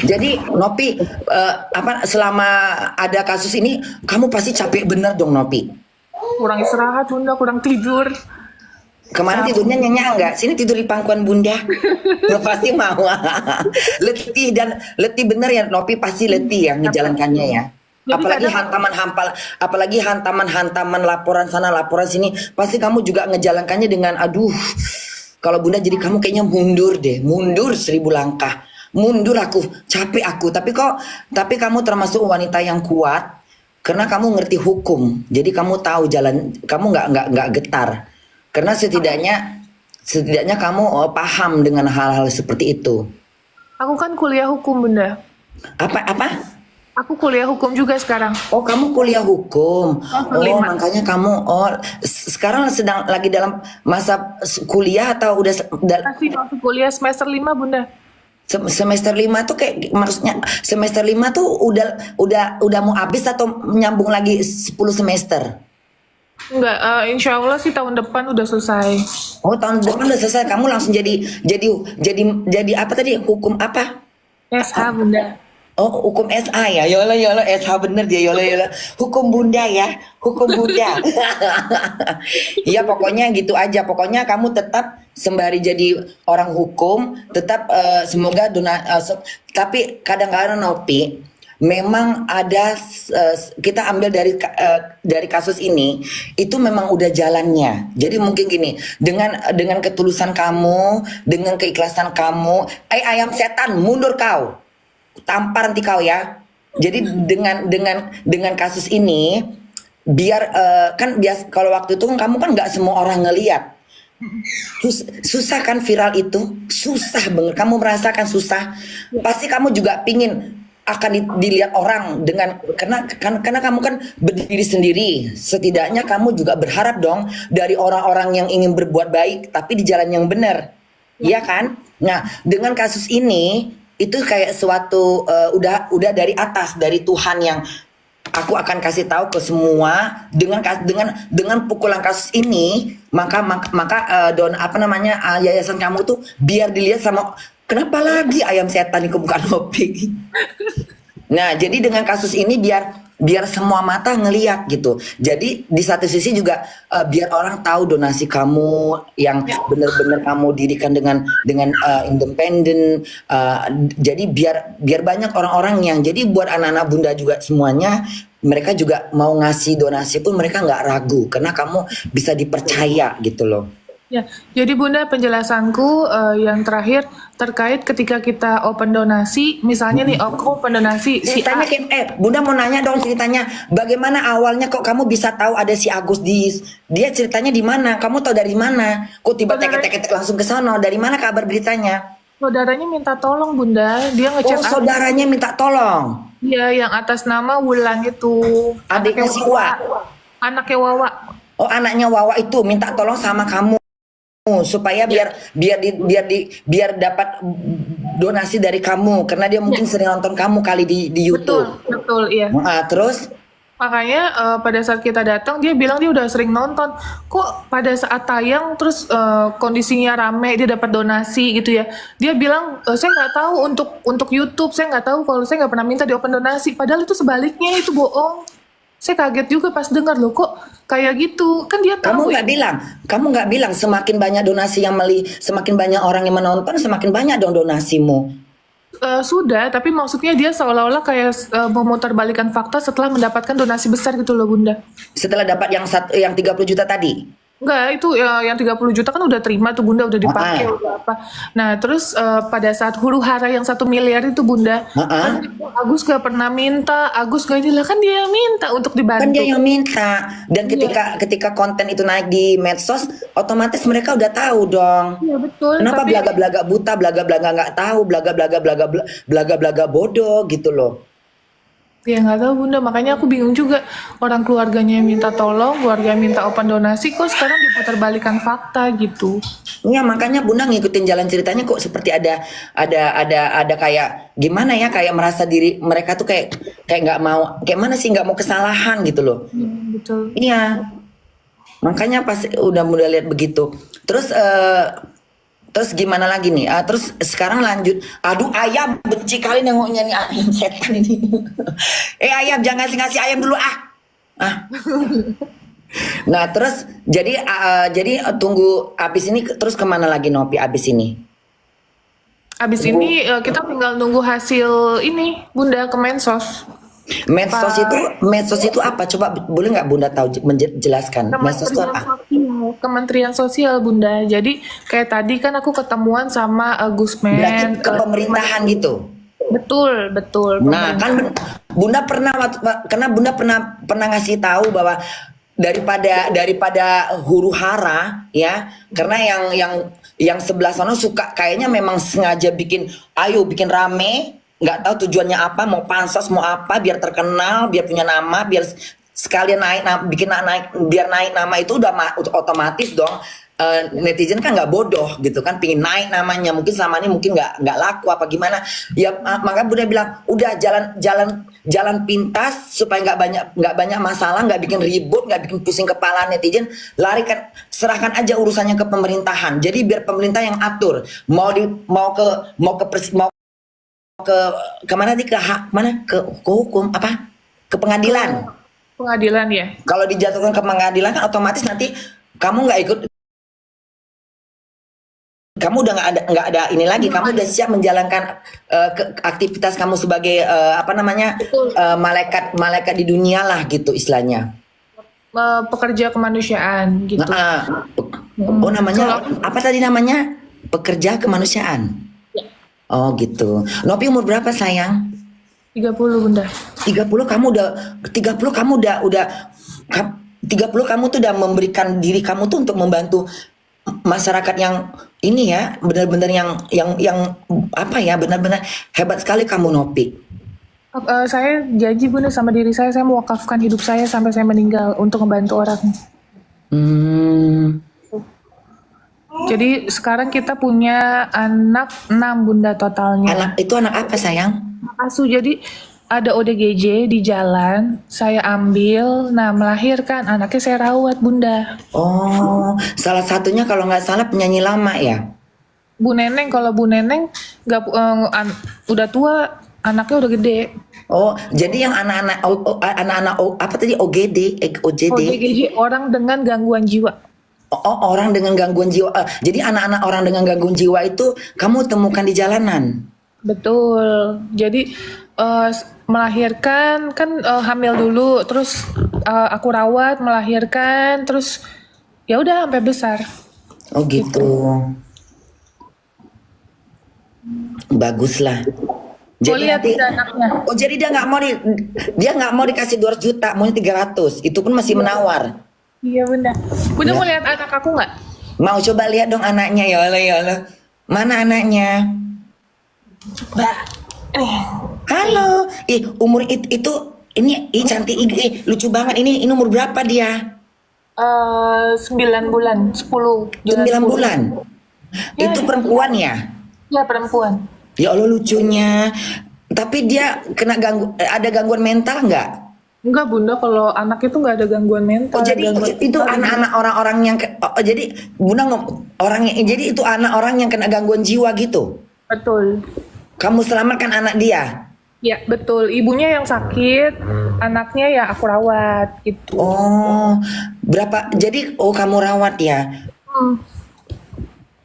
Jadi Nopi, apa selama ada kasus ini kamu pasti capek bener dong Nopi. Kurang istirahat bunda, kurang tidur. Kemarin Capek. tidurnya nyenyak nggak? Sini tidur di pangkuan bunda. Lo pasti mau. Letih dan letih bener ya Nopi, pasti letih ya Capek. ngejalankannya ya. Jadi Apalagi kadang hantaman hampal, apalagi hantaman-hantaman laporan sana laporan sini, pasti kamu juga ngejalankannya dengan aduh. Kalau bunda jadi kamu kayaknya mundur deh, mundur 1000 langkah. Mundur aku, capek aku. Tapi kamu termasuk wanita yang kuat karena kamu ngerti hukum. Jadi kamu tahu jalan, kamu nggak getar. Karena setidaknya kamu paham dengan hal-hal seperti itu. aku kan kuliah hukum bunda. Apa? Aku kuliah hukum juga sekarang. Oh, kamu kuliah hukum. Semester Oh, 5. makanya kamu sekarang sedang lagi dalam masa kuliah atau udah Masih kuliah semester 5 bunda. semester 5 tuh kayak maksudnya semester 5 tuh udah mau habis atau nyambung lagi 10 semester? Enggak, insya Allah sih tahun depan udah selesai. Oh, tahun depan udah selesai. Kamu langsung jadi apa tadi? Hukum apa? SH bunda. Oh, hukum SA ya. Yola yola SH bener dia yola yola. Hukum bunda ya. Hukum bunda. Ya pokoknya gitu aja. Pokoknya kamu tetap sembari jadi orang hukum, tetap semoga tapi kadang-kadang Nopi memang ada kita ambil dari kasus ini itu memang udah jalannya. Jadi mungkin gini, dengan ketulusan kamu, dengan keikhlasan kamu, ayam setan mundur kau. Tampar nanti kau ya. Jadi dengan kasus ini biar kan bias kalau waktu itu kan kamu kan nggak semua orang ngeliat. Susah kan viral itu, susah banget. Kamu merasakan susah. Pasti kamu juga pingin akan dilihat orang dengan karena kamu kan berdiri sendiri. Setidaknya kamu juga berharap dong dari orang-orang yang ingin berbuat baik tapi di jalan yang benar. Iya kan? Nah, dengan kasus ini itu kayak suatu udah dari atas dari Tuhan yang aku akan kasih tahu ke semua dengan pukulan kasus ini maka apa namanya yayasan kamu tuh biar dilihat sama kenapa lagi ayam setan itu bukan hobi. Nah, jadi dengan kasus ini biar semua mata ngeliat gitu. Jadi di satu sisi juga biar orang tahu donasi kamu yang benar-benar kamu dirikan dengan independen. Jadi biar banyak orang-orang yang jadi buat anak-anak bunda juga semuanya mereka juga mau ngasih donasi pun mereka nggak ragu karena kamu bisa dipercaya gitu loh. Ya, jadi bunda penjelasanku yang terakhir terkait ketika kita open donasi, misalnya nih aku open donasi si Ceritanya A. Bunda mau nanya dong ceritanya. Bagaimana awalnya kok kamu bisa tahu ada si Agus dia ceritanya di mana? Kamu tahu dari mana? Kok tiba teket-teket langsung ke sana? Dari mana kabar beritanya? Saudaranya minta tolong bunda, dia Oh, ngechat aku. saudaranya minta tolong. Iya, yang atas nama Wulan itu. Adiknya Anaknya si Wawa. Wa. Anaknya Wawa. Oh, anaknya Wawa itu minta tolong sama kamu supaya biar dapat donasi dari kamu karena dia Ya, mungkin sering nonton kamu kali di betul, YouTube. betul, iya. Terus Makanya pada saat kita datang dia bilang dia udah sering nonton. Kok pada saat tayang terus kondisinya rame dia dapat donasi gitu ya. Dia bilang saya nggak tahu untuk YouTube, saya nggak tahu kalau saya nggak pernah minta di open donasi. Padahal itu sebaliknya itu bohong. Saya kaget juga pas dengar loh kok kayak gitu. Kan dia tahu ya. kamu nggak bilang semakin banyak donasi semakin banyak orang yang menonton, semakin banyak dong donasimu. Sudah, tapi maksudnya dia seolah-olah kayak memutarbalikkan fakta setelah mendapatkan donasi besar gitu loh Bunda. Setelah dapat yang 30 juta tadi. Enggak, itu ya, yang 30 juta kan udah terima tuh Bunda, udah dipakai, Ah, udah apa. Nah, terus pada saat huru-hara yang 1 miliar itu Bunda, ah, ah. kan Agus gak pernah minta, Agus gak ini lah, kan dia yang minta untuk Kan dia dibantu. yang minta. Dan Iya, ketika konten itu naik di medsos, otomatis mereka udah tahu dong. iya betul, Kenapa tapi belaga-belaga buta, belaga-belaga nggak tahu, belaga-belaga bodoh gitu loh. ya nggak tahu Bunda, makanya aku bingung juga. Orang keluarganya yang minta tolong, keluarga yang minta open donasi, kok sekarang diputarbalikkan fakta gitu. Ya makanya Bunda ngikutin jalan ceritanya kok seperti ada kayak gimana ya kayak merasa diri mereka tuh kayak kayak nggak mau kayak mana sih nggak mau kesalahan gitu loh. Betul. Iya, makanya pas udah lihat begitu. Terus Terus gimana lagi nih? Terus sekarang lanjut. Aduh ayam, benci kali nengoknya nih ayam setan ini. Ayam jangan ngasih ayam dulu ah. Ah. Nah terus tunggu abis ini terus kemana lagi Nopi abis ini? Abis ini kita tinggal nunggu hasil ini Bunda ke Mensos. Medsos itu apa? Coba boleh nggak Bunda tahu menjelaskan? Medsos itu apa? Kementerian Sosial Bunda. Jadi kayak tadi kan aku ketemuan sama Gusmen. Berarti ke pemerintahan gitu. Betul. Nah kan Bunda pernah karena Bunda pernah ngasih tahu bahwa daripada huru hara ya, karena yang sebelah sana suka kayaknya memang sengaja bikin rame, nggak tahu tujuannya apa, mau pansos mau apa, biar terkenal, biar punya nama, biar sekalian biar naik nama itu udah otomatis dong. Netizen kan nggak bodoh gitu kan, pingin naik namanya, mungkin selama ini mungkin nggak laku apa gimana ya, maka Bunda bilang udah jalan pintas supaya nggak banyak masalah, nggak bikin ribut, nggak bikin pusing kepala netizen, serahkan aja urusannya ke pemerintahan. Jadi biar pemerintah yang atur, mau ke mana nih, ke hukum apa, ke pengadilan. Pengadilan ya. Kalau dijatuhkan ke pengadilan kan otomatis nanti kamu nggak ikut, kamu udah nggak ada ini lagi, kamu udah siap menjalankan aktivitas kamu sebagai malaikat di dunia lah gitu istilahnya. Pekerja kemanusiaan gitu. Oh namanya apa tadi namanya? Pekerja kemanusiaan. Ya. Oh gitu. Nopi umur berapa sayang? 30 Bunda. 30 kamu udah 30 kamu tuh udah memberikan diri kamu tuh untuk membantu masyarakat yang ini ya, benar-benar yang apa ya, benar-benar hebat sekali kamu Nopi. Saya janji Bunda sama diri saya mewakafkan hidup saya sampai saya meninggal untuk membantu orang. Jadi sekarang kita punya anak 6 Bunda totalnya. Anak apa sayang? Asuh, jadi ada ODGJ di jalan, saya ambil, nah melahirkan, anaknya saya rawat Bunda. Oh, salah satunya kalau nggak salah penyanyi lama ya? Bu Neneng, kalau Bu Neneng udah tua, anaknya udah gede. Oh, jadi yang anak-anak apa tadi OGD? ODGJ, orang dengan gangguan jiwa. Oh, orang dengan gangguan jiwa. Jadi anak-anak orang dengan gangguan jiwa itu kamu temukan di jalanan? Betul. Jadi melahirkan kan hamil dulu, terus aku rawat, melahirkan, terus ya udah sampai besar. Oh gitu. Bagus lah. Jadi lihat anaknya. Oh jadi dia nggak mau dikasih 200 juta, maunya 300. Itu pun masih menawar. Iya Bunda. Bunda Ya. mau lihat anak aku nggak? Mau coba lihat dong anaknya, ya Allah. Mana anaknya? Mbak. Halo. Umur itu ini cantik, lucu banget. Ini umur berapa dia? 9 bulan, 10. 9 bulan. Ya, Itu perempuan ya? Ya perempuan. Ya Allah lucunya. Tapi dia ada gangguan mental nggak? Enggak Bunda, kalau anak itu nggak ada gangguan mental. Oh jadi itu anak-anak orang-orang yang jadi Bunda jadi itu anak orang yang kena gangguan jiwa gitu. Betul. Kamu selamatkan anak dia. Ya betul. Ibunya yang sakit, anaknya ya aku rawat gitu. Oh, berapa? Jadi kamu rawat ya?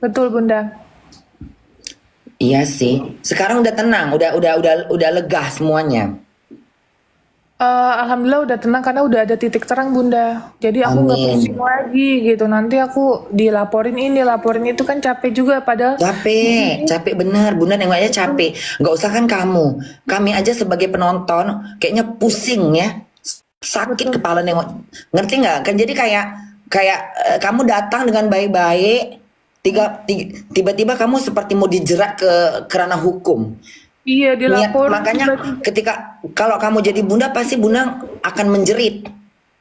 Betul Bunda. Iya sih. Sekarang udah tenang, udah lega semuanya. Alhamdulillah udah tenang karena udah ada titik terang Bunda. Jadi aku nggak Amin. pusing lagi gitu. Nanti aku dilaporin ini, laporin itu kan capek juga padahal. Capek bener. Bunda nengoknya capek. Nggak usah kan kamu. Kami aja sebagai penonton kayaknya pusing ya. Sakit kepala nengok. Ngerti nggak? Kan jadi kayak kamu datang dengan baik-baik. Tiba-tiba kamu seperti mau dijerat ke ranah hukum. Iya dilaporin. Makanya kalau kamu jadi bunda pasti bunda akan menjerit,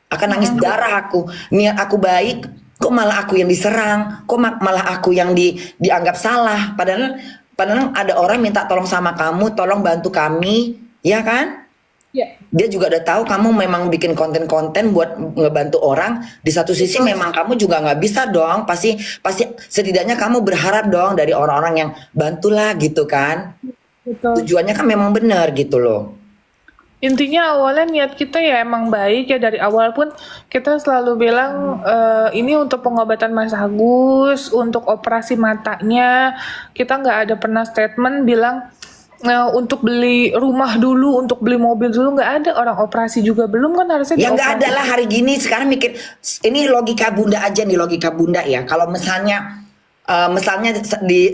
akan nangis darah aku. Niat aku baik, kok malah aku yang diserang, kok malah aku yang dianggap salah. Padahal ada orang minta tolong sama kamu, tolong bantu kami, ya kan? Ya, Dia juga udah tahu kamu memang bikin konten-konten buat ngebantu orang. Di satu sisi betul. memang kamu juga nggak bisa dong. Pasti pasti setidaknya kamu berharap dong dari orang-orang yang bantulah gitu kan. Betul. Tujuannya kan memang benar gitu loh. Intinya awalnya niat kita ya emang baik ya dari awal pun kita selalu bilang ini untuk pengobatan Mas Agus, untuk operasi matanya kita nggak ada pernah statement bilang untuk beli rumah dulu, untuk beli mobil dulu nggak ada orang operasi juga belum kan harusnya Ya nggak ada dioperasi. lah hari gini sekarang mikir ini logika bunda aja nih logika bunda ya. Kalau misalnya di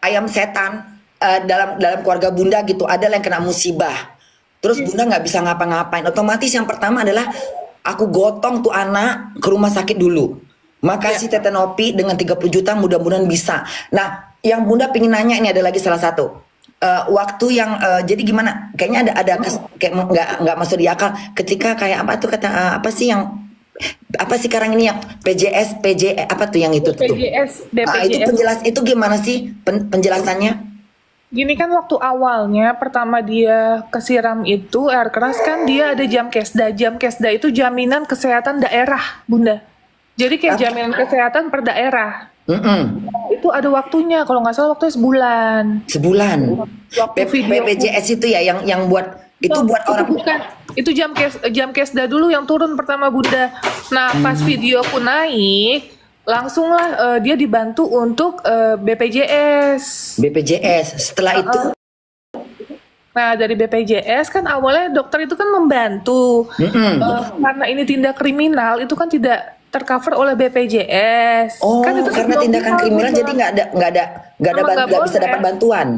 ayam setan dalam dalam keluarga bunda gitu ada yang kena musibah. Terus bunda nggak bisa ngapa-ngapain. Otomatis yang pertama adalah aku gotong tuh anak ke rumah sakit dulu. Makasih Ya, Tete Nopi dengan 30 juta mudah-mudahan bisa. Nah, yang bunda pingin nanya ini ada lagi salah satu. Waktu yang jadi gimana? Kayaknya ada kayak nggak masuk di akal. Ketika kayak apa tuh kata apa sih yang apa sih sekarang ini yang PJS apa tuh yang itu tuh? BPJS, Itu BPJS. itu gimana sih penjelasannya? Gini kan waktu awalnya pertama dia kesiram itu air keras kan dia ada jam kesda. Jam kesda itu jaminan kesehatan daerah, Bunda. Jadi kayak Apa? jaminan kesehatan per daerah. Mm-mm. Itu ada waktunya, kalau nggak salah waktunya sebulan. Sebulan. Waktu video PPJS itu ya yang buat itu buat itu orang. bukan. Itu jam kesda dulu yang turun pertama Bunda. Nah, pas videoku naik, langsunglah dia dibantu untuk BPJS. BPJS. Setelah itu, Nah, dari BPJS kan awalnya dokter itu kan membantu. mm-mm. Karena ini tindak kriminal, itu kan tidak tercover oleh BPJS. Oh, Kan itu karena sebelum tindakan viral kriminal juga. jadi Emang nggak nggak bisa boleh. dapat bantuan.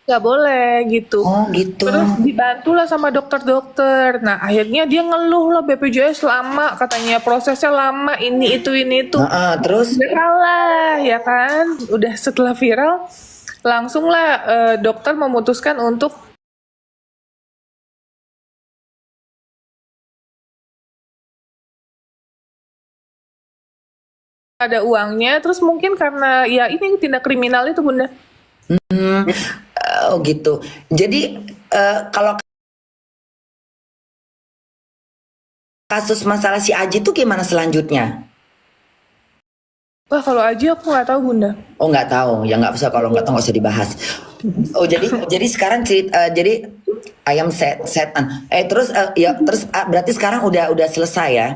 Nggak boleh gitu. Oh, gitu. Terus dibantulah sama dokter-dokter. Nah, akhirnya dia ngeluh lah BPJS lama, katanya prosesnya lama, ini itu. Heeh, terus Viral lah, ya kan? Udah setelah viral, langsunglah dokter memutuskan untuk ada uangnya. Terus mungkin karena ya ini tindak kriminal itu Bunda. oh gitu. Jadi kalau kasus masalah si Aji itu gimana selanjutnya? Wah, kalau aja aku nggak tahu Bunda. Oh nggak tahu, ya nggak usah kalau nggak tahu nggak usah dibahas. Oh jadi sekarang jadi ayam setan. Terus ya terus berarti sekarang udah selesai ya?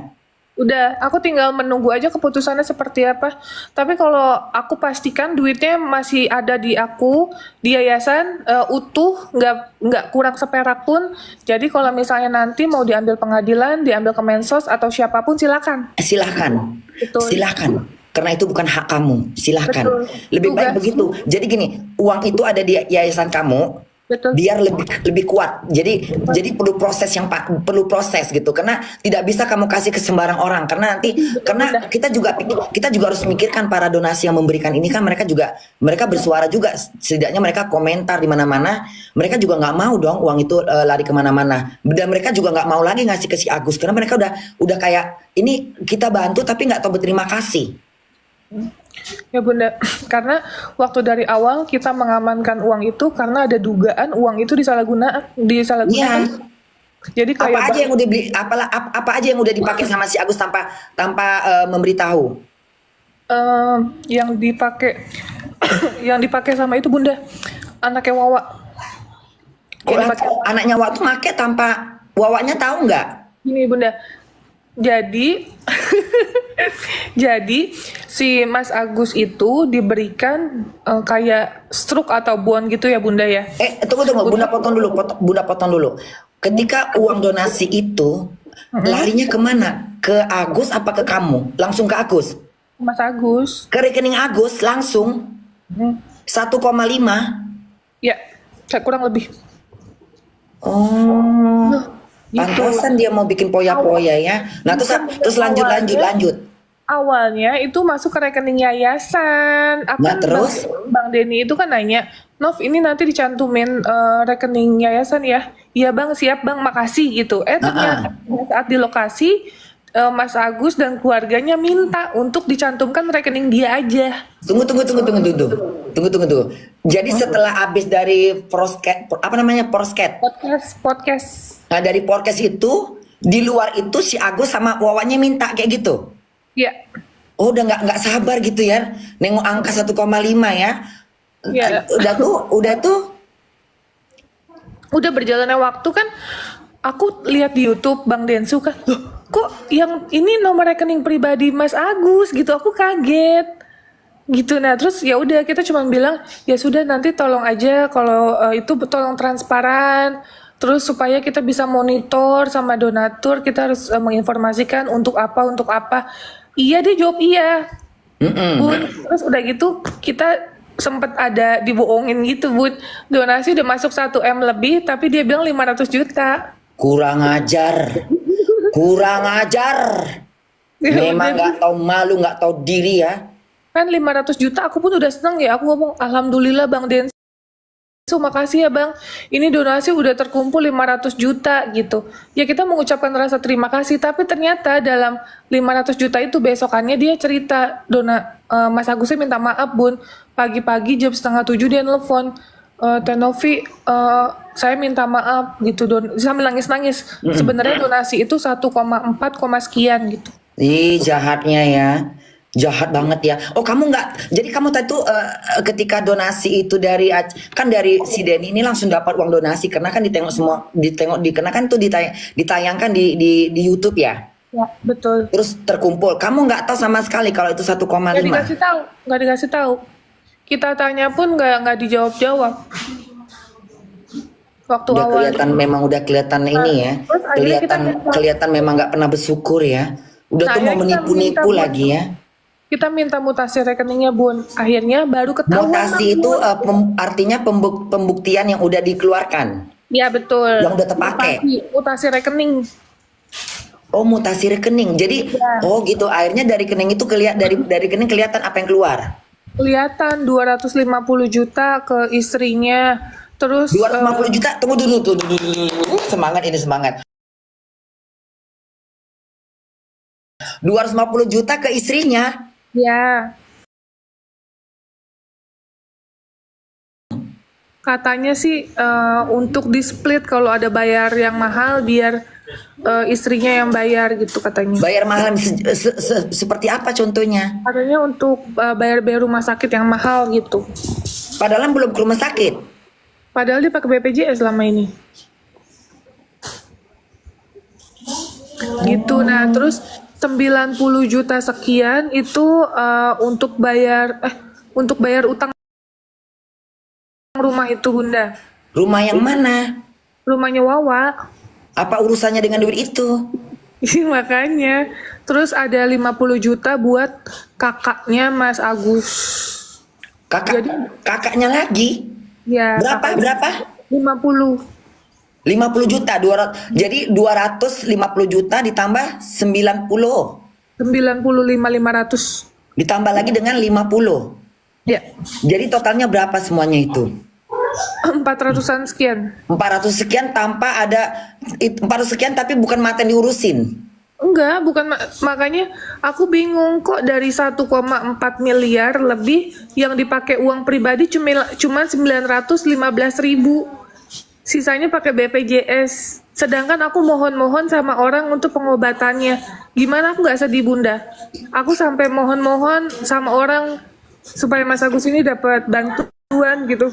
Udah, aku tinggal menunggu aja keputusannya seperti apa. Tapi kalau aku pastikan duitnya masih ada di aku, di yayasan utuh, nggak kurang seperak pun. Jadi kalau misalnya nanti mau diambil pengadilan, diambil ke Mensos atau siapapun silakan. Silahkan, Betul, silahkan. Karena itu bukan hak kamu, silahkan. betul. Lebih baik Tugas, begitu. Jadi gini, uang itu ada di yayasan kamu, betul. biar lebih kuat. Jadi perlu proses gitu. Karena tidak bisa kamu kasih ke sembarang orang. Karena nanti karena kita juga harus memikirkan para donasi yang memberikan ini kan mereka bersuara juga. Setidaknya mereka komentar di mana-mana. Mereka juga nggak mau dong uang itu lari kemana-mana. Dan mereka juga nggak mau lagi ngasih ke si Agus karena mereka udah kayak ini kita bantu tapi nggak tahu berterima kasih. Ya Bunda, karena waktu dari awal kita mengamankan uang itu karena ada dugaan uang itu disalahgunakan. Iya. Jadi Apa kayak aja yang udah beli apa aja yang udah dipakai sama si Agus tanpa memberitahu. yang dipakai yang dipakai sama itu Bunda, anaknya Wawa. Kok Yang dipakai anaknya waktu make tanpa wawaknya tahu nggak? ini Bunda. Jadi jadi si Mas Agus itu diberikan kayak stroke atau bond gitu ya Bunda ya. Tunggu, Bunda potong dulu. Ketika uang donasi itu larinya kemana? Ke Agus apa ke kamu? Langsung ke Agus? Mas Agus. Ke rekening Agus langsung Hmm. 1,5. Ya, kurang lebih. Oh, Gitu. pantasan dia mau bikin poya-poya ya. Nah terus lanjut. Awalnya itu masuk ke rekening yayasan. Nah, terus? Bang Denny itu kan nanya, Nov ini nanti dicantumin rekening yayasan ya? Iya Bang, siap Bang, makasih gitu. Ternyata saat di lokasi Mas Agus dan keluarganya minta untuk dicantumkan rekening dia aja. Tunggu. Jadi setelah habis dari prosket, apa namanya prosket? Podcast. Nah dari podcast itu, di luar itu si Agus sama Wawanya minta kayak gitu. Ya, Oh udah nggak sabar gitu ya, nengok angka 1,5 ya. ya. Udah tuh. Udah berjalannya waktu kan, aku lihat di YouTube Bang Densu kan, loh kok yang ini nomor rekening pribadi Mas Agus gitu, aku kaget gitu. Nah terus ya udah kita cuma bilang ya sudah nanti tolong aja kalau itu tolong transparan, terus supaya kita bisa monitor sama donatur, kita harus menginformasikan untuk apa. Iya dia jawab iya. Bun, terus udah gitu kita sempet ada dibohongin gitu Bun, donasi udah masuk 1 M lebih tapi dia bilang 500 juta. Kurang ajar. Memang nggak tahu malu, nggak tahu diri ya. Kan 500 juta aku pun udah seneng ya, aku ngomong alhamdulillah Bang Densu, makasih ya Bang, ini donasi udah terkumpul 500 juta gitu. Ya kita mengucapkan rasa terima kasih, tapi ternyata dalam 500 juta itu besokannya dia cerita, Mas Agusnya minta maaf Bun, pagi-pagi jam 6:30 dia nelfon, Teh Novi, saya minta maaf gitu, sambil nangis-nangis. Sebenarnya donasi itu 1,4, sekian gitu. Ih jahatnya ya, jahat banget ya. Oh kamu nggak, jadi kamu tadi tuh ketika donasi itu kan dari si Denny ini langsung dapat uang donasi karena kan karena kan tuh ditayangkan di YouTube ya. Ya, betul. Terus terkumpul. Kamu nggak tahu sama sekali kalau itu 1,5. Nggak dikasih tahu. Kita tanya pun nggak dijawab-jawab. Waktu Udah awal. udah kelihatan ini ya. Terus akhirnya Kelihatan memang nggak pernah bersyukur ya. Udah tuh mau akhirnya kita menipu-nipu minta lagi ya. Kita minta mutasi rekeningnya Bun. Akhirnya baru ketahuan. Mutasi itu artinya pembuktian yang udah dikeluarkan. Ya betul. Yang udah terpakai. Mutasi rekening. Oh mutasi rekening. Jadi oh gitu. Akhirnya dari rekening itu dari rekening kelihatan apa yang keluar. Kelihatan 250 juta ke istrinya. Terus 250 juta. Tunggu dulu. Semangat ini semangat. 250 juta ke istrinya. ya. Katanya sih untuk di-split kalau ada bayar yang mahal biar istrinya yang bayar gitu katanya. Bayar mahal seperti apa contohnya? Katanya untuk bayar rumah sakit yang mahal gitu. Padahal belum ke rumah sakit. Padahal dia pakai BPJS selama ini. Gitu. Nah, terus 90 juta sekian itu untuk bayar utang rumah itu Bunda. Rumah yang mana? Rumahnya Wawa. Apa urusannya dengan duit itu? Makanya. Terus ada 50 juta buat kakaknya Mas Agus. Kakaknya lagi? Ya. Berapa? 50. 50 juta. Jadi 250 juta ditambah 90. 95.500. Ditambah lagi dengan 50. Ya. Jadi totalnya berapa semuanya itu? 400-an sekian. 400 sekian tanpa ada 400 sekian tapi bukan mata yang diurusin. Enggak, bukan makanya aku bingung kok dari 1,4 miliar lebih yang dipakai uang pribadi cuma 915.000. Sisanya pakai BPJS. Sedangkan aku mohon-mohon sama orang untuk pengobatannya. Gimana aku nggak sedih Bunda? Aku sampai mohon-mohon sama orang supaya Mas Agus ini dapat bantuan gitu.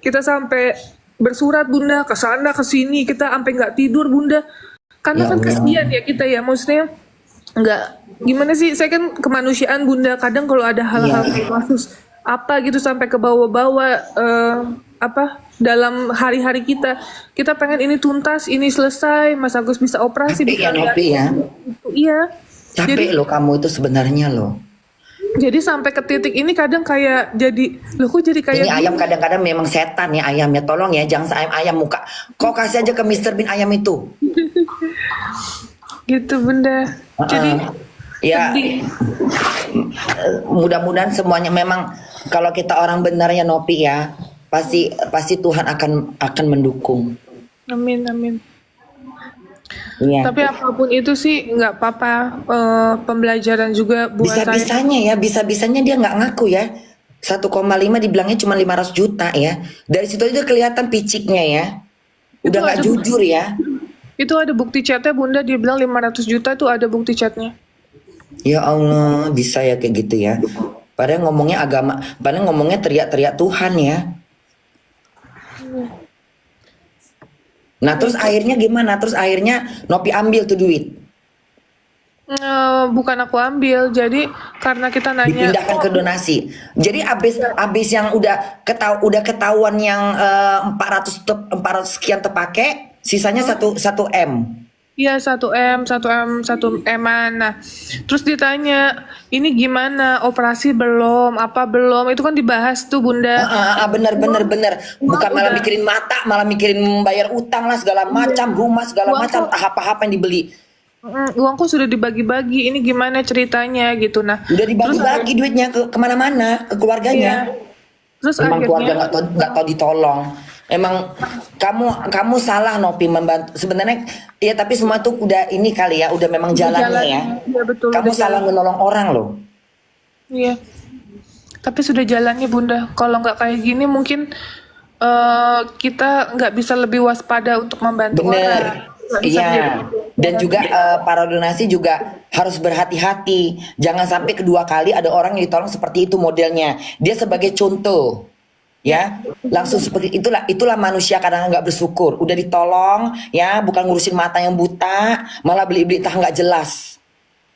Kita sampai bersurat Bunda, ke sana ke sini, kita sampai nggak tidur Bunda. Karena kan kasihan ya kita ya, maksudnya nggak gimana sih, saya kan kemanusiaan Bunda, kadang kalau ada hal-hal kasus apa gitu sampai ke bawah-bawah dalam hari-hari kita pengen ini tuntas, ini selesai, Mas Agus bisa operasi, bisa Nopi ya. Iya. Capek loh kamu itu sebenarnya loh. Jadi sampai ke titik ini kadang kayak jadi, loh kok jadi kayak ini ayam kadang-kadang memang setan ya ayamnya, tolong ya jangan ayam muka. Kau kasih aja ke Mr. Bean ayam itu. Gitu Bunda. Jadi ya mudah-mudahan semuanya memang kalau kita orang benarnya Nopi ya pasti Tuhan akan mendukung. Amin. Iya. Tapi apapun itu sih nggak apa-apa, pembelajaran juga buat saya. Bisa-bisanya ya, bisa-bisanya dia nggak ngaku ya. 1,5 dibilangnya cuma 500 juta ya. Dari situ aja kelihatan piciknya ya. Itu Udah nggak ada jujur ya. itu ada bukti chatnya Bunda, dia bilang 500 juta tuh ada bukti chatnya. Ya Allah, bisa ya kayak gitu ya. Padahal ngomongnya agama, padahal ngomongnya teriak-teriak Tuhan ya. Nah terus akhirnya gimana? Terus akhirnya Nopi ambil tuh duit. Bukan aku ambil, jadi karena kita nanya, Dipindahkan ke donasi. Jadi abis yang udah ketahuan yang 400 sekian terpakai, sisanya 1 M. iya 1 M, 1 M, 1 M-an. Nah, terus ditanya, ini gimana, operasi belum, apa belum, itu kan dibahas tuh Bunda. Bener. Bukan malah udah. mikirin mata, malah mikirin bayar utang lah segala macam, rumah segala Uang macam, tuh- apa-apa yang dibeli. Uangku sudah dibagi-bagi, ini gimana ceritanya gitu. Nah, Udah terus dibagi-bagi duitnya ke kemana-mana, ke iya. keluarganya. Terus Emang keluarga akhirnya nggak tahu ditolong. Emang kamu salah Nopi membantu. Sebenarnya ya tapi semua tuh udah ini kali ya, udah memang jalannya ya. Iya betul, Kamu udah salah jalan. menolong orang loh. Iya. Tapi sudah jalannya Bunda. Kalau nggak kayak gini mungkin kita nggak bisa lebih waspada untuk membantu orang. Bener. Nggak bisa menjadi Iya. Dan juga para donasi juga harus berhati-hati. Jangan sampai kedua kali ada orang yang ditolong seperti itu modelnya. Dia sebagai contoh. Ya, langsung seperti itulah manusia kadang nggak bersyukur. Udah ditolong, ya, bukan ngurusin mata yang buta, malah beli-beli entah nggak jelas.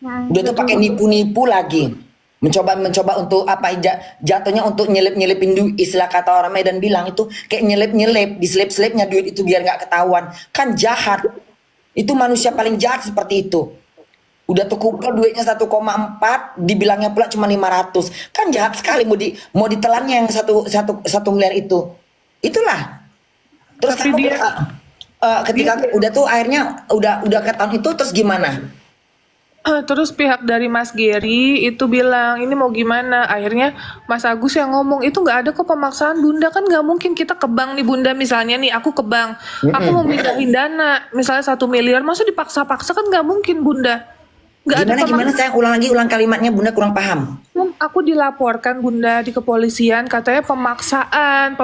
Udah tuh pakai nipu-nipu lagi. Mencoba untuk apa jatuhnya untuk nyelip-nyelipin duit, istilah kata orang Medan bilang itu kayak nyelip-nyelip, diselip-selipnya duit itu biar nggak ketahuan. Kan jahat. Itu manusia paling jahat seperti itu. Udah tuh kumpul duitnya 1,4, dibilangnya pula cuma 500. Kan jahat sekali mau ditelannya yang satu miliar itu. Itulah. Terus Tapi kamu dia ketika udah tuh akhirnya udah ketahuan itu terus gimana? terus pihak dari Mas Geri itu bilang ini mau gimana, akhirnya Mas Agus yang ngomong itu nggak ada kok pemaksaan Bunda, kan nggak mungkin kita ke bank nih Bunda, misalnya nih aku ke bank, aku mau mindahin dana misalnya 1 miliar, masa dipaksa-paksa, kan nggak mungkin Bunda, nggak ada Gimana saya ulang kalimatnya Bunda kurang paham. Aku dilaporkan Bunda di kepolisian, katanya pemaksaan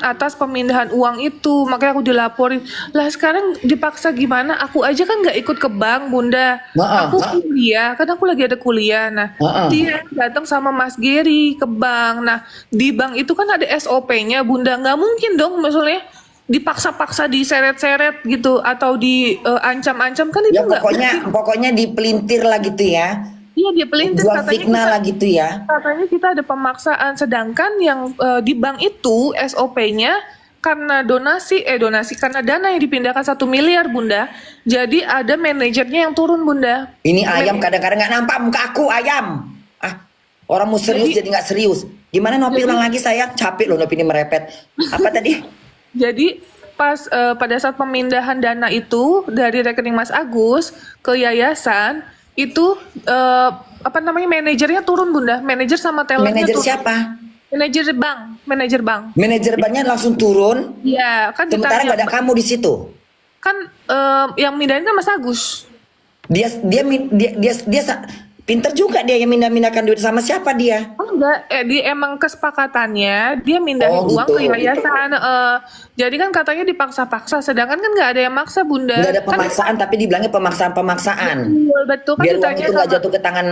atas pemindahan uang itu, makanya aku dilaporin. Lah sekarang dipaksa gimana? Aku aja kan nggak ikut ke bank Bunda. Aku kuliah, kan aku lagi ada kuliah. Nah, dia datang sama Mas Geri ke bank. Nah, di bank itu kan ada SOP-nya Bunda. Nggak mungkin dong, maksudnya dipaksa-paksa diseret-seret gitu atau diancam-ancam, kan itu Ya nggak. pokoknya dipelintir lah gitu ya. Iya, dia pelintir, Jual katanya fitnah lah gitu ya. katanya kita ada pemaksaan, sedangkan yang di bank itu SOP-nya karena donasi karena dana yang dipindahkan 1 miliar Bunda, jadi ada manajernya yang turun Bunda. Ini ayam kadang-kadang nggak nampak muka aku ayam. Orang mau serius jadi nggak serius. Gimana Nopi ulang lagi sayang? Capek loh Nopi ini merepet. Apa tadi? Jadi pas pada saat pemindahan dana itu dari rekening Mas Agus ke yayasan itu manajernya turun Bunda, manajer sama tellernya Manajer turun. siapa? Manajer bank. Manajer banknya langsung turun. Iya, kan Sementara ditanya nggak ada kamu di situ. kan yang mindahin kan Mas Agus. Dia pinter juga dia yang mindahkan duit sama siapa dia? Oh enggak, dia emang kesepakatannya dia mindahin Oh, uang gitu. ke yayasan. Jadi kan katanya dipaksa-paksa, sedangkan kan nggak ada yang maksa Bunda. Nggak ada Kan pemaksaan tapi dibilangnya pemaksaan. betul kan Biar uang ditanya itu nggak sama jatuh ke tangan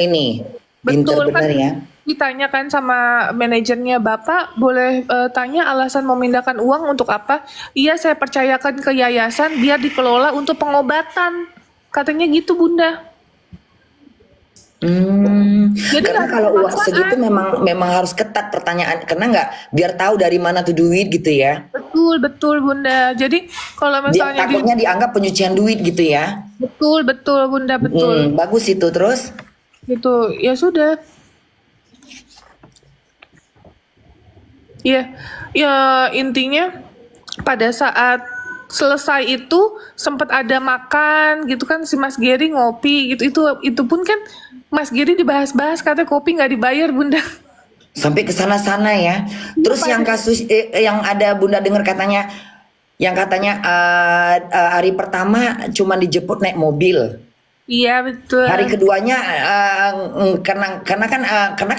ini. Pinter betul kan bener ya. ditanyakan sama manajernya, Bapak boleh tanya alasan memindahkan uang untuk apa? Iya, saya percayakan ke yayasan biar dikelola untuk pengobatan. Katanya gitu Bunda. Jadi Karena nggak ada kalau uang pemaksaan. segitu memang harus ketat pertanyaan karena nggak biar tahu dari mana tuh duit gitu ya. Betul Bunda. Jadi kalau Dia misalnya takutnya dianggap pencucian duit gitu ya. betul Bunda, betul. Bagus itu terus. Gitu. Ya sudah. Ya, ya intinya pada saat selesai itu sempat ada makan gitu kan, si Mas Geri ngopi gitu, itu pun kan Mas Geri dibahas-bahas katanya kopi nggak dibayar Bunda. Sampai ke sana-sana ya. Terus yang kasus yang ada Bunda dengar katanya Yang katanya hari pertama cuma dijemput naik mobil. Iya betul. Hari keduanya karena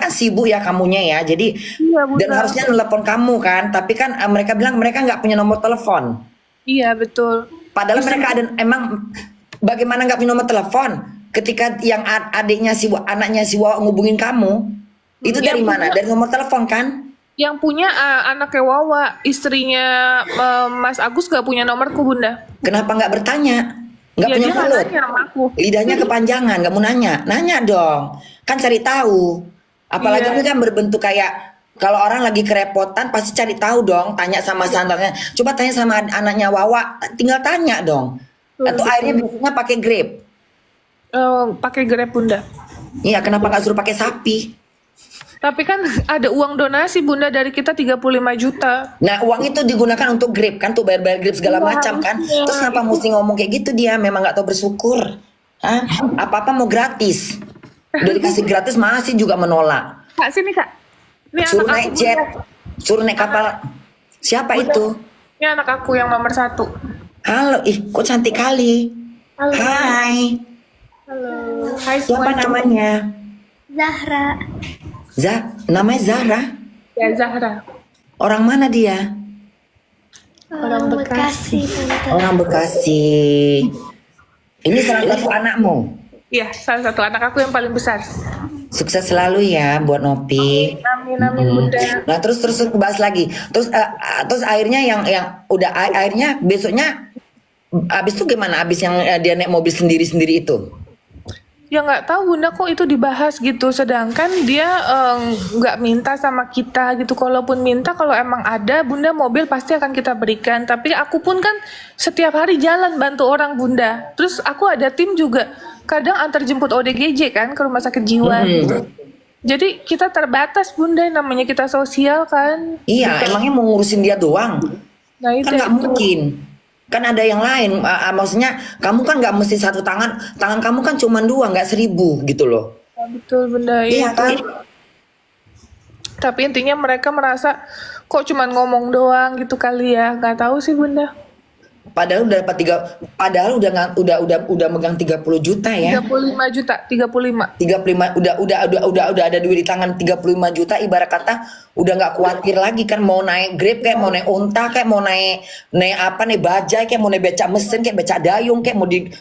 kan sibuk ya kamunya ya. Jadi Iya dan bunda. harusnya nelpon kamu kan, tapi kan mereka bilang mereka nggak punya nomor telepon. Iya betul. Padahal Istri mereka ada emang bagaimana nggak punya nomor telepon? Ketika yang adiknya anaknya si Wawa ngubungin kamu, itu yang dari mana? punya Dari nomor telepon kan? yang punya anaknya Wawa, istrinya Mas Agus gak punya nomorku bunda. Kenapa nggak bertanya? Nggak Ya punya dia nggak mulut? nanya sama aku. Lidahnya kepanjangan, nggak mau nanya. Nanya dong. Kan cari tahu. Apalagi Iya. ini kan berbentuk kayak kalau orang lagi kerepotan pasti cari tahu dong. Tanya sama sandarnya. Coba tanya sama anaknya Wawa. Tinggal tanya dong. Atau Betul. akhirnya biasanya pakai Grab. Pakai Grab bunda. Iya, kenapa nggak suruh pakai sapi? Tapi kan ada uang donasi bunda dari kita 35 juta. Nah, uang itu digunakan untuk Grab kan, tuh bayar-bayar Grab segala Iya, macam kan. harusnya. Terus kenapa mesti ngomong kayak gitu dia? Memang nggak tahu bersyukur. Hah? Apa-apa mau gratis. Udah dikasih gratis masih juga menolak. Kak sini kak. Ini Suruh anak naik aku jet, Bunda. suruh naik kapal. Siapa itu? Ini anak aku yang nomor 1. Halo, ih kok cantik kali. Halo. Hai, Halo. Hai siapa semuanya. namanya? Zahra, Namanya Zahra. Ya Zahra. Orang mana dia? Orang Bekasi, Tante. Orang Bekasi. Ini salah satu anakmu. Iya, salah satu anak aku yang paling besar. Sukses selalu ya buat Nopi. Amin amin bunda. Nah terus bahas lagi. Terus akhirnya yang udah akhirnya besoknya abis itu gimana? Abis yang dia naik mobil sendiri itu? Ya nggak tahu bunda kok itu dibahas gitu. Sedangkan dia nggak minta sama kita gitu. Kalaupun minta kalau emang ada bunda mobil pasti akan kita berikan. Tapi aku pun kan setiap hari jalan bantu orang bunda. Terus aku ada tim juga. Kadang antar jemput ODGJ kan ke rumah sakit jiwa gitu. Jadi kita terbatas bunda, namanya kita sosial kan. Iya, emangnya mau ngurusin dia doang? Nah itu Kan nggak mungkin. Kan ada yang lain. Maksudnya kamu kan nggak mesti satu tangan. Tangan kamu kan cuma 2, nggak 1000 gitu loh. ya, betul bunda. Iya Itu. kan? Tapi intinya mereka merasa kok cuman ngomong doang gitu kali ya. Nggak tahu sih bunda. Padahal udah dapat padahal udah megang 30 juta ya. 35 juta, 35. 35 udah ada duit di tangan 35 juta, ibarat kata udah nggak khawatir lagi kan mau naik Grab kayak mau naik unta kayak mau naik apa nih bajai kayak mau naik becak mesin kayak becak dayung kayak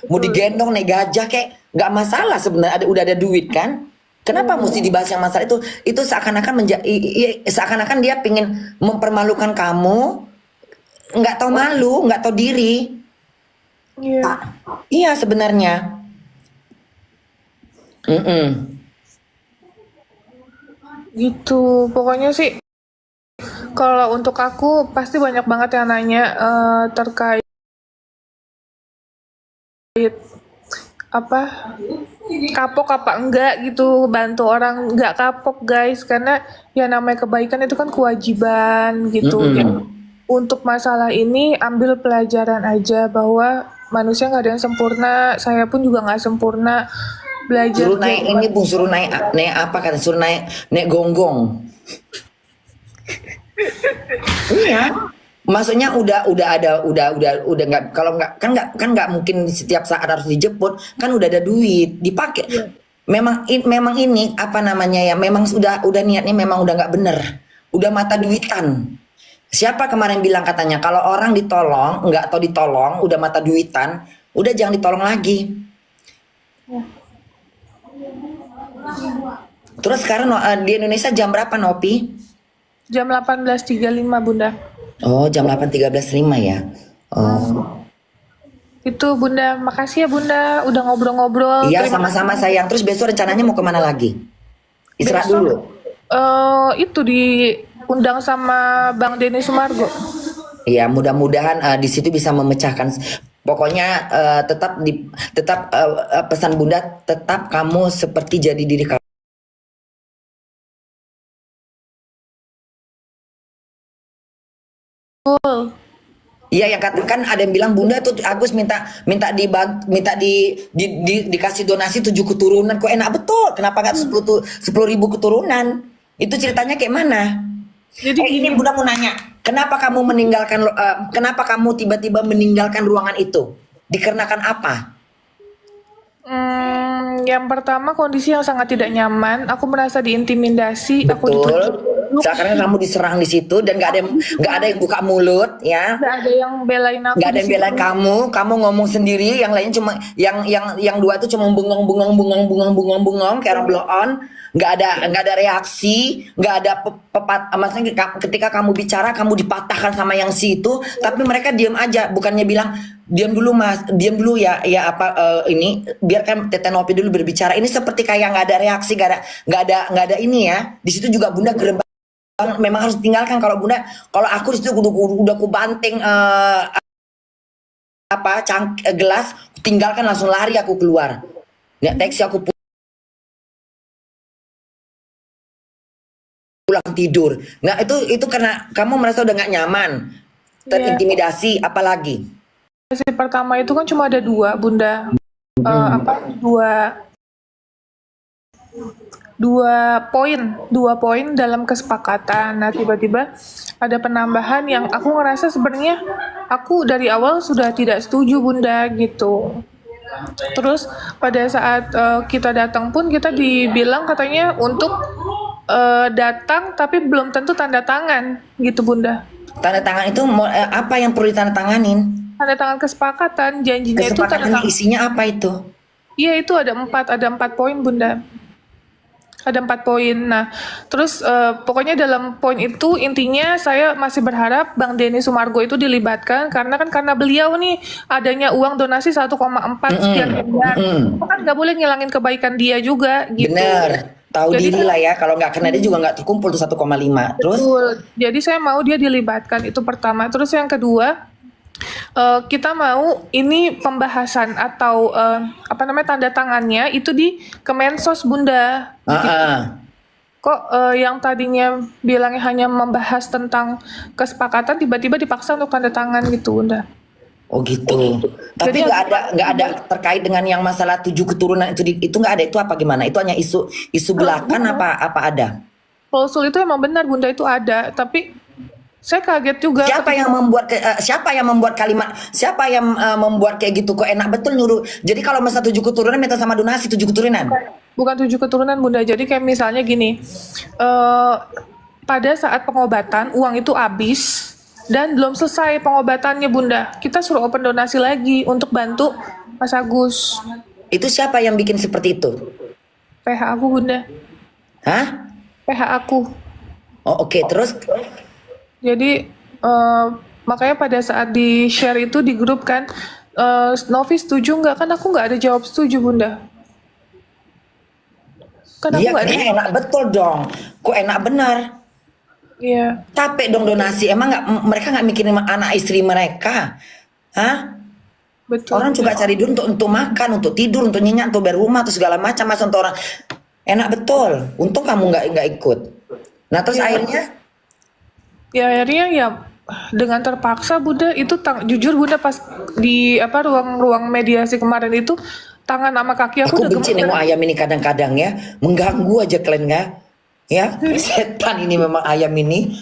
mau digendong naik gajah kayak nggak masalah sebenarnya udah ada duit kan. Kenapa mesti dibahas yang masalah itu? Itu seakan-akan dia pingin mempermalukan kamu, nggak tahu malu, nggak tahu diri. Iya. Iya sebenarnya. Gitu. Pokoknya sih kalau untuk aku pasti banyak banget yang nanya terkait apa kapok apa enggak gitu bantu orang, nggak kapok guys, karena ya namanya kebaikan itu kan kewajiban gitu. Ya, untuk masalah ini ambil pelajaran aja bahwa manusia nggak ada yang sempurna, saya pun juga nggak sempurna. Belajar Suruh naik ini Bung, suruh naik apa kan? Suruh naik gonggong. Iya. Maksudnya udah nggak, kalau nggak kan nggak mungkin setiap saat harus dijemput, kan udah ada duit dipakai. Memang ini apa namanya ya, memang udah niatnya memang udah nggak bener, udah mata duitan. Siapa kemarin bilang katanya kalau orang ditolong nggak atau ditolong udah mata duitan, udah jangan ditolong lagi. Terus sekarang di Indonesia jam berapa Nopi? jam 18.35 bunda. Oh jam 8.13.05 ya. Oh Itu bunda, makasih ya bunda udah ngobrol-ngobrol. iya Terima- sama-sama sayang. Terus besok rencananya mau kemana lagi? Istirahat Besok, dulu. itu diundang sama Bang Denny Sumargo. Iya, mudah-mudahan di situ bisa memecahkan. Pokoknya tetap pesan Bunda, tetap kamu seperti jadi diri kamu. Iya, yang katakan ada yang bilang Bunda tuh Agus minta dikasih donasi 7 keturunan. Kok enak betul? Kenapa nggak 10 ribu keturunan? Itu ceritanya kayak mana? Jadi Ini Bunda mau nanya. Kenapa kamu meninggalkan? Kenapa kamu tiba-tiba meninggalkan ruangan itu? Dikarenakan apa? Yang pertama kondisi yang sangat tidak nyaman. Aku merasa diintimidasi. Aku Betul. ditunjuk. Sekarang kamu diserang di situ dan nggak ada yang buka mulut, ya. Nggak ada yang belain aku. Nggak ada di yang situ. belain kamu ngomong sendiri, yang lain cuma yang dua itu cuma bengong kayak orang blow on. Nggak ada reaksi, nggak ada maksudnya ketika kamu bicara kamu dipatahkan sama yang si itu, tapi mereka diam aja, bukannya bilang diam dulu mas, diam dulu ya ini biarkan Tete Novi dulu berbicara. Ini seperti kayak nggak ada reaksi, nggak ada ini ya. Di situ juga Bunda gerem banget, memang harus tinggalkan. Kalau aku di situ udah ku banting gelas, tinggalkan, langsung lari aku keluar, nggak taksi, aku pulang tidur. Nah itu karena kamu merasa udah nggak nyaman, terintimidasi, apalagi. Sesi pertama itu kan cuma ada dua, Bunda. Dua poin dalam kesepakatan. Nah, tiba-tiba ada penambahan yang aku ngerasa sebenarnya aku dari awal sudah tidak setuju, Bunda, gitu. Terus pada saat kita datang pun kita dibilang katanya untuk datang tapi belum tentu tanda tangan, gitu, Bunda. Tanda tangan itu apa yang perlu ditandatanganin? Tanda tangan kesepakatan, janjinya itu tanda Kesepakatan tangan. isinya apa itu? Iya, itu ada empat poin, Bunda. Ada 4 poin. Nah, terus pokoknya dalam poin itu intinya saya masih berharap Bang Denny Sumargo itu dilibatkan karena beliau nih adanya uang donasi 1,4 sekian miliar. Itu kan nggak boleh ngilangin kebaikan dia juga gitu. Bener, tahu Jadi diri lah ya. Kalau nggak kena dia juga nggak terkumpul tuh 1,5. Terus betul. Jadi saya mau dia dilibatkan, itu pertama. Terus yang kedua, kita mau ini pembahasan atau tanda tangannya itu di Kemensos, Bunda. Kok yang tadinya bilangnya hanya membahas tentang kesepakatan tiba-tiba dipaksa untuk tanda tangan gitu, Bunda. oh gitu. Tapi Jadi nggak ada terkait dengan yang masalah 7 keturunan itu nggak ada. Itu apa gimana? Itu hanya isu belakang apa ada? klausul itu emang benar, Bunda, itu ada, tapi saya kaget juga. Siapa yang membuat kalimat? Siapa yang membuat kayak gitu? Kok enak betul nyuruh. Jadi kalau masa 7 keturunan minta sama donasi 7 keturunan. Bukan 7 keturunan, Bunda. Jadi kayak misalnya gini, pada saat pengobatan uang itu habis dan belum selesai pengobatannya, Bunda. Kita suruh open donasi lagi untuk bantu Mas Agus. Itu siapa yang bikin seperti itu? PH aku, Bunda. Hah? PH aku. Oh oke. Terus Jadi makanya pada saat di share itu di grup kan, Novi setuju nggak? Kan aku nggak ada jawab setuju, Bunda. Kan aku dia nggak ada. kayaknya enak betul dong. Kok enak benar? Iya, Capek dong donasi. Emang mereka nggak mikirin anak istri mereka? Hah? betul. Orang juga cari duit untuk makan, untuk tidur, untuk nyenyak, untuk bayar rumah, atau segala macam. Masa untuk orang enak betul. Untung kamu nggak ikut. Nah terus akhirnya Ya akhirnya ya dengan terpaksa, Bunda, itu jujur, Bunda, pas di ruang mediasi kemarin itu tangan sama kaki aku aku udah benci nengok ayam ini kadang-kadang ya, mengganggu aja kalian nggak? Ya setan ini memang ayam ini.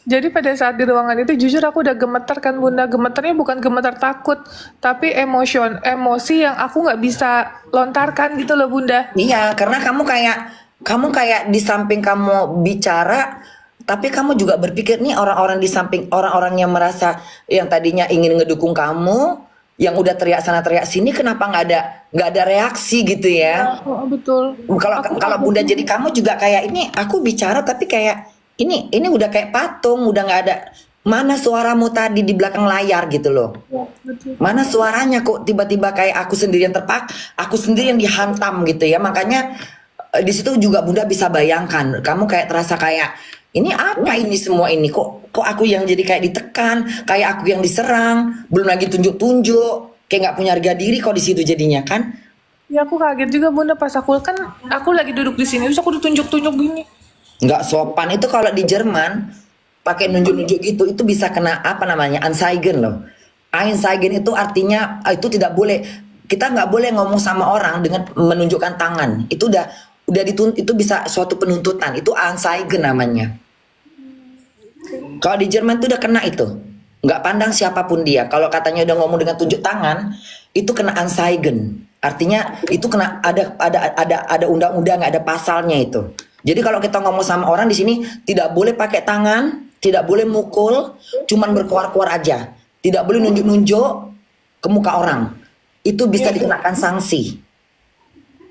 Jadi pada saat di ruangan itu jujur aku udah gemeter kan, Bunda. Gemeternya bukan gemeter takut, tapi emosi yang aku nggak bisa lontarkan gitu loh, Bunda. Iya, karena kamu kayak di samping kamu bicara, tapi kamu juga berpikir nih orang-orang di samping, orang-orang yang merasa yang tadinya ingin ngedukung kamu, yang udah teriak sana teriak sini, kenapa nggak ada reaksi gitu ya? Oh, betul. Kalau Bunda jadi kamu juga kayak ini, aku bicara tapi kayak ini udah kayak patung, udah nggak ada. Mana suaramu tadi di belakang layar gitu loh? Ya, betul. Mana suaranya kok tiba-tiba kayak aku sendiri yang aku sendiri yang dihantam gitu ya. Makanya di situ juga Bunda bisa bayangkan, kamu kayak terasa kayak ini apa ini semua ini, kok aku yang jadi kayak ditekan, kayak aku yang diserang, belum lagi tunjuk-tunjuk, kayak nggak punya harga diri kok di situ jadinya kan? Ya aku kaget juga, Bunda, pas aku lagi duduk di sini terus aku ditunjuk-tunjuk gini. Nggak sopan itu kalau di Jerman pakai nunjuk-nunjuk gitu, itu bisa kena apa namanya Anzeigen loh. Anzeigen itu artinya itu tidak boleh, kita nggak boleh ngomong sama orang dengan menunjukkan tangan. Itu itu bisa suatu penuntutan, itu Anzeigen namanya. Kalau di Jerman tuh udah kena itu. Nggak pandang siapapun dia. Kalau katanya udah ngomong dengan tunjuk tangan, itu kena Anzeigen. Artinya itu kena ada undang-undang, ada pasalnya itu. Jadi kalau kita ngomong sama orang di sini tidak boleh pakai tangan, tidak boleh mukul, cuman berkuar-kuar aja. Tidak boleh nunjuk-nunjuk ke muka orang. Itu bisa dikenakan sanksi.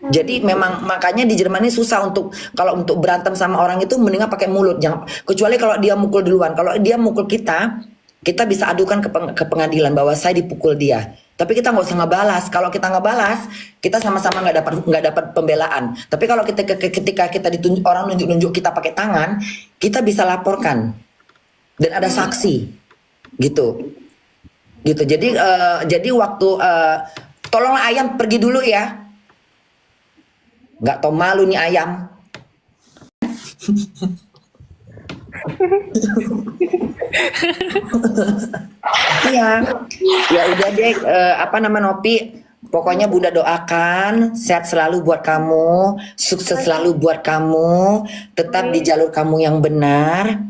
Jadi memang makanya di Jerman ini susah untuk kalau untuk berantem sama orang itu mendingan pakai mulut, jangan, kecuali kalau dia mukul duluan. Kalau dia mukul kita bisa adukan ke pengadilan bahwa saya dipukul dia. Tapi kita nggak usah ngebalas. Kalau kita ngebalas, kita sama-sama nggak dapat pembelaan. Tapi kalau ketika kita ditunjuk orang nunjuk kita pakai tangan, kita bisa laporkan dan ada saksi, gitu. Jadi waktu tolonglah ayam pergi dulu ya. Nggak tau malu nih ayam. Iya, ya udah deh. Apa nama Nopi? Pokoknya Bunda doakan sehat selalu buat kamu, sukses selalu buat kamu, tetap di jalur kamu yang benar.